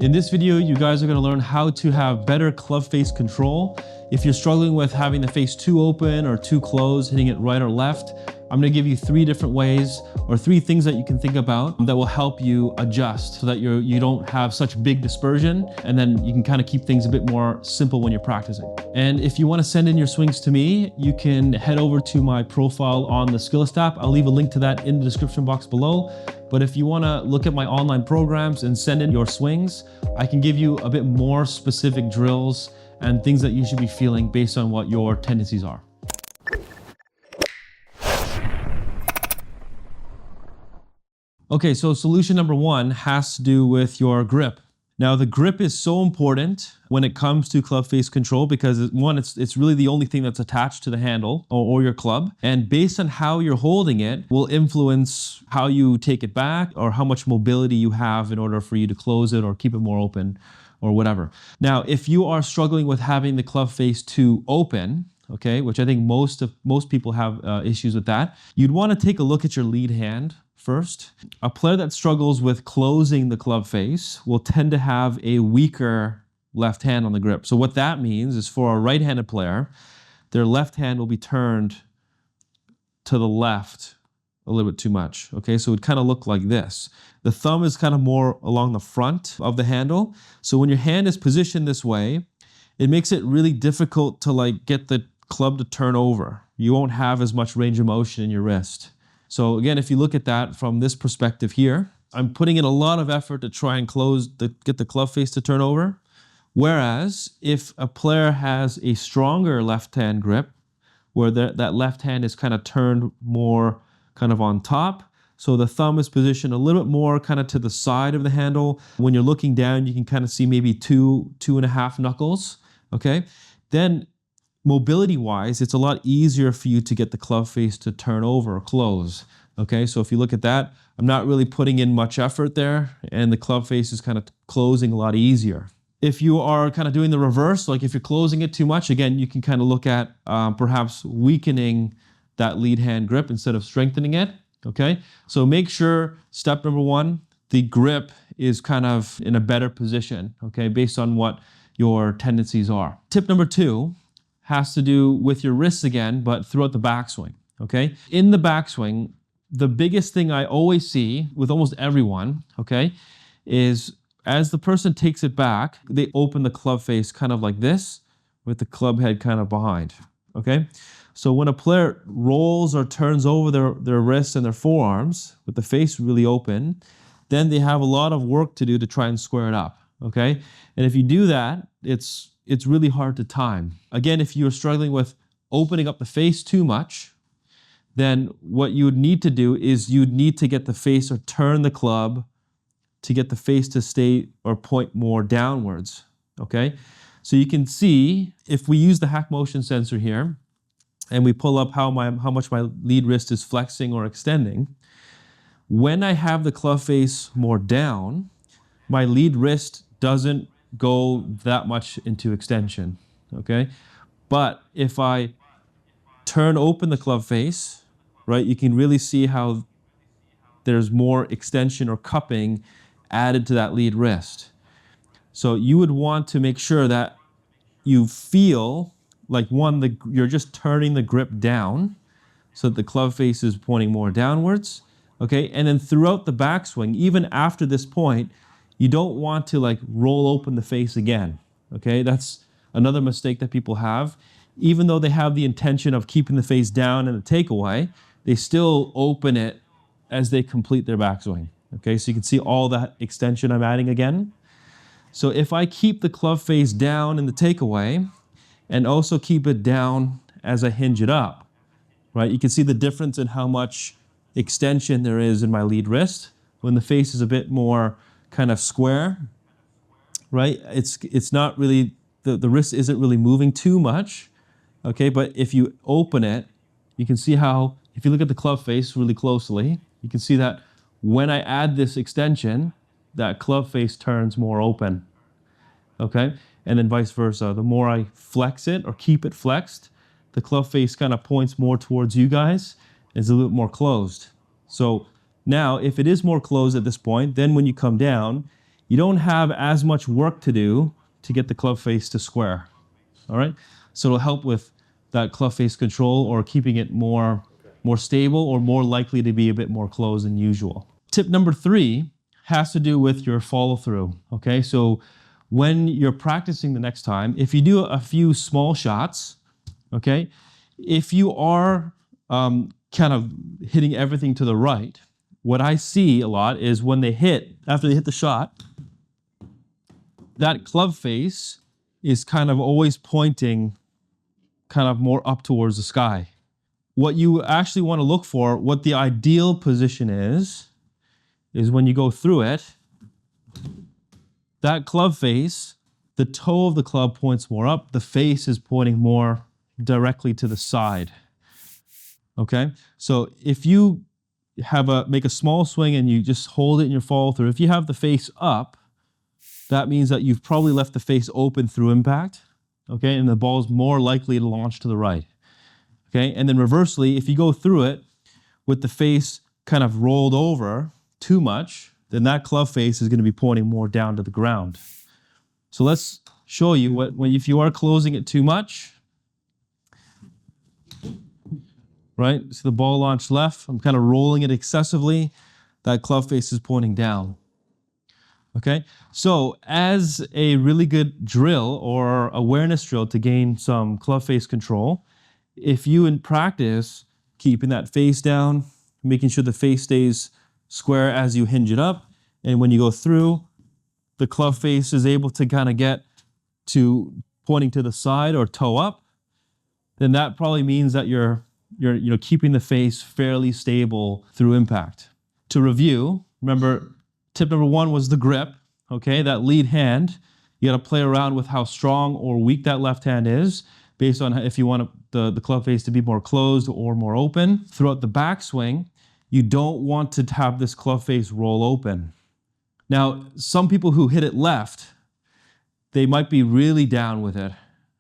In this video, you guys are going to learn how to have better club face control. If you're struggling with having the face too open or too closed, hitting it right or left, I'm going to give you 3 different ways or 3 things that you can think about that will help you adjust so that you don't have such big dispersion, and then you can kind of keep things a bit more simple when you're practicing. And if you want to send in your swings to me, you can head over to my profile on the Skillest app. I'll leave a link to that in the description box below. But if you want to look at my online programs and send in your swings, I can give you a bit more specific drills and things that you should be feeling based on what your tendencies are. Okay, so solution number 1 has to do with your grip. Now, the grip is so important when it comes to club face control because one, it's really the only thing that's attached to the handle or your club. And based on how you're holding it will influence how you take it back or how much mobility you have in order for you to close it or keep it more open or whatever. Now, if you are struggling with having the club face too open, okay, which I think most people have issues with that, you'd want to take a look at your lead hand first. A player that struggles with closing the club face will tend to have a weaker left hand on the grip. So what that means is for a right-handed player, their left hand will be turned to the left a little bit too much. Okay, so it would kind of look like this. The thumb is kind of more along the front of the handle. So when your hand is positioned this way, it makes it really difficult to get the club to turn over. You won't have as much range of motion in your wrist. So again, if you look at that from this perspective here, I'm putting in a lot of effort to try and get the club face to turn over. Whereas if a player has a stronger left hand grip, where that left hand is kind of turned more kind of on top, so the thumb is positioned a little bit more kind of to the side of the handle. When you're looking down, you can kind of see maybe 2.5 knuckles, okay? Then mobility-wise, it's a lot easier for you to get the club face to turn over or close. Okay, so if you look at that, I'm not really putting in much effort there, and the club face is kind of closing a lot easier. If you are kind of doing the reverse, like if you're closing it too much, again, you can kind of look at perhaps weakening that lead hand grip instead of strengthening it. Okay, so make sure, step number 1, the grip is kind of in a better position, okay, based on what your tendencies are. Tip number 2 has to do with your wrists again, but throughout the backswing, okay? In the backswing, the biggest thing I always see with almost everyone, okay, is as the person takes it back, they open the club face kind of like this with the club head kind of behind, okay? So when a player rolls or turns over their wrists and their forearms with the face really open, then they have a lot of work to do to try and square it up, okay? And if you do that, it's really hard to time. Again, if you're struggling with opening up the face too much, then what you would need to do is you'd need to get the face or turn the club to get the face to stay or point more downwards, okay? So you can see, if we use the Hackmotion sensor here, and we pull up how much my lead wrist is flexing or extending, when I have the club face more down, my lead wrist doesn't go that much into extension, okay? But if I turn open the club face, right, you can really see how there's more extension or cupping added to that lead wrist. So you would want to make sure that you feel like, one, you're just turning the grip down so that the club face is pointing more downwards, okay? And then throughout the backswing, even after this point, you don't want to roll open the face again, okay? That's another mistake that people have. Even though they have the intention of keeping the face down in the takeaway, they still open it as they complete their backswing, okay? So you can see all that extension I'm adding again. So if I keep the club face down in the takeaway and also keep it down as I hinge it up, right? You can see the difference in how much extension there is in my lead wrist when the face is a bit more kind of square, right? It's not really, the wrist isn't really moving too much, okay? But if you open it, you can see how, if you look at the club face really closely, you can see that when I add this extension, that club face turns more open, okay? And then vice versa. The more I flex it or keep it flexed, the club face kind of points more towards you guys. It's a little bit more closed. So now, if it is more closed at this point, then when you come down, you don't have as much work to do to get the club face to square. All right, so it'll help with that club face control or keeping it more stable or more likely to be a bit more closed than usual. Tip number 3 has to do with your follow through. Okay, so when you're practicing the next time, if you do a few small shots, okay, if you are kind of hitting everything to the right, what I see a lot is when they hit, after they hit the shot, that club face is kind of always pointing kind of more up towards the sky. What you actually want to look for, what the ideal position is when you go through it, that club face, the toe of the club points more up, the face is pointing more directly to the side. Okay, so if you make a small swing and you just hold it in your follow through, if you have the face up, that means that you've probably left the face open through impact, okay, and the ball's more likely to launch to the right. Okay, and then reversely, if you go through it with the face kind of rolled over too much, then that club face is going to be pointing more down to the ground. So let's show you if you are closing it too much, right? So the ball launched left, I'm kind of rolling it excessively, that club face is pointing down. Okay, so as a really good drill or awareness drill to gain some club face control, if you in practice keeping that face down, making sure the face stays square as you hinge it up, and when you go through, the club face is able to kind of get to pointing to the side or toe up, then that probably means that you're keeping the face fairly stable through impact. To review, remember, tip number 1 was the grip, okay? That lead hand, you gotta play around with how strong or weak that left hand is based on if you want the club face to be more closed or more open. Throughout the backswing, you don't want to have this club face roll open. Now, some people who hit it left, they might be really down with it,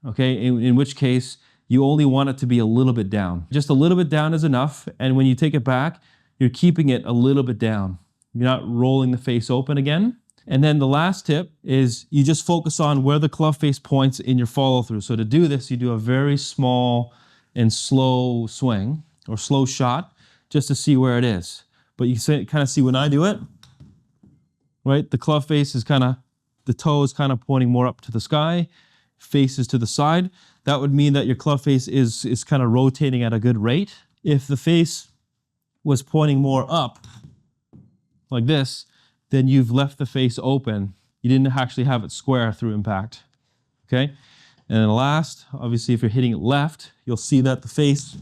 okay? In which case, you only want it to be a little bit down. Just a little bit down is enough, and when you take it back, you're keeping it a little bit down. You're not rolling the face open again. And then the last tip is you just focus on where the club face points in your follow through. So to do this, you do a very small and slow swing or slow shot just to see where it is. But you kind of see when I do it, right? The club face is the toe is kind of pointing more up to the sky, face is to the side. That would mean that your club face is kind of rotating at a good rate. If the face was pointing more up, like this, then you've left the face open. You didn't actually have it square through impact, okay? And then last, obviously if you're hitting it left, you'll see that the face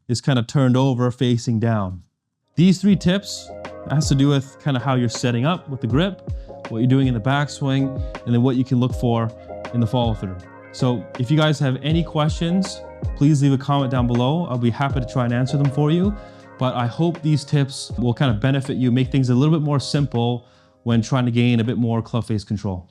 is kind of turned over facing down. These 3 tips has to do with kind of how you're setting up with the grip, what you're doing in the backswing, and then what you can look for in the follow through. So if you guys have any questions, please leave a comment down below. I'll be happy to try and answer them for you. But I hope these tips will kind of benefit you, make things a little bit more simple when trying to gain a bit more club face control.